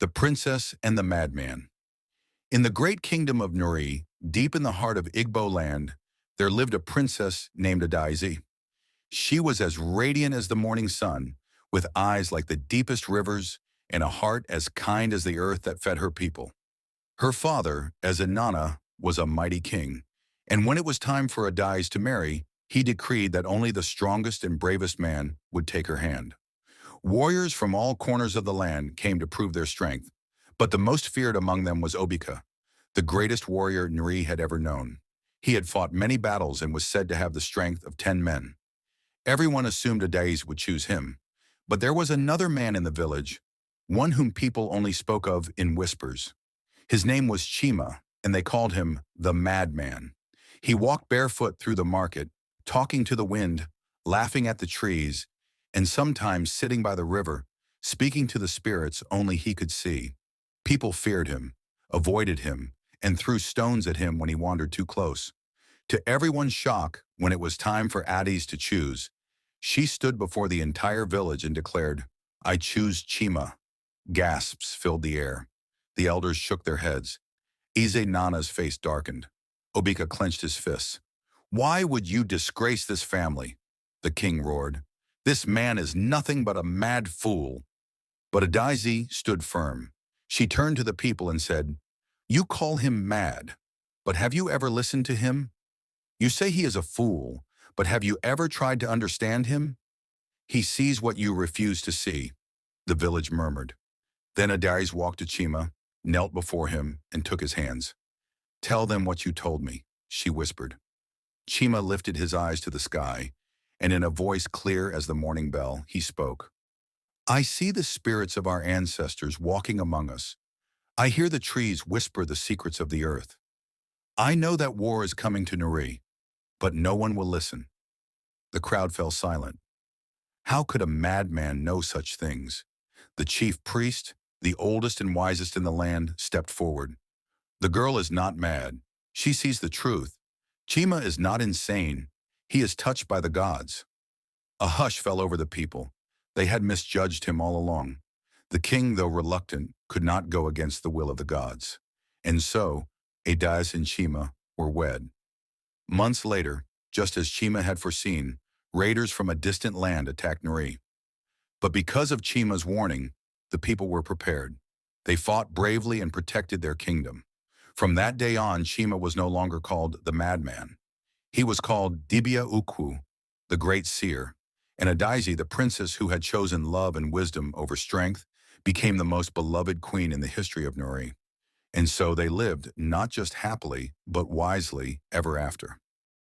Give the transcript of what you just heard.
The Princess and the Madman. In the great kingdom of Nuri, deep in the heart of Igbo land, there lived a princess named Adaisi. She was as radiant as the morning sun, with eyes like the deepest rivers and a heart as kind as the earth that fed her people. Her father, as Inanna, was a mighty king, and when it was time for Adais to marry, he decreed that only the strongest and bravest man would take her hand. Warriors from all corners of the land came to prove their strength, but the most feared among them was Obika, the greatest warrior Nri had ever known. He had fought many battles and was said to have the strength of 10 men. Everyone assumed Adais would choose him, but there was another man in the village, one whom people only spoke of in whispers. His name was Chima, and they called him the Madman. He walked barefoot through the market, talking to the wind, laughing at the trees, and sometimes sitting by the river, speaking to the spirits only he could see. People feared him, avoided him, and threw stones at him when he wandered too close. To everyone's shock, when it was time for Addis to choose, she stood before the entire village and declared, "I choose Chima." Gasps filled the air. The elders shook their heads. Ize Nana's face darkened. Obika clenched his fists. "Why would you disgrace this family?" The king roared. "This man is nothing but a mad fool." But Adaisi stood firm. She turned to the people and said, "You call him mad, but have you ever listened to him? You say he is a fool, but have you ever tried to understand him? He sees what you refuse to see," the village murmured. Then Adaisi walked to Chima, knelt before him, and took his hands. "Tell them what you told me," she whispered. Chima lifted his eyes to the sky, and in a voice clear as the morning bell, he spoke. "I see the spirits of our ancestors walking among us. I hear the trees whisper the secrets of the earth. I know that war is coming to Nuri, but no one will listen." The crowd fell silent. How could a madman know such things? The chief priest, the oldest and wisest in the land, stepped forward. "The girl is not mad. She sees the truth. Chima is not insane. He is touched by the gods." A hush fell over the people. They had misjudged him all along. The king, though reluctant, could not go against the will of the gods. And so, Adais and Chima were wed. Months later, just as Chima had foreseen, raiders from a distant land attacked Nuri. But because of Chima's warning, the people were prepared. They fought bravely and protected their kingdom. From that day on, Chima was no longer called the Madman. He was called Dibia Ukwu, the Great Seer, and Adaisi, the princess who had chosen love and wisdom over strength, became the most beloved queen in the history of Nuri. And so they lived not just happily, but wisely ever after.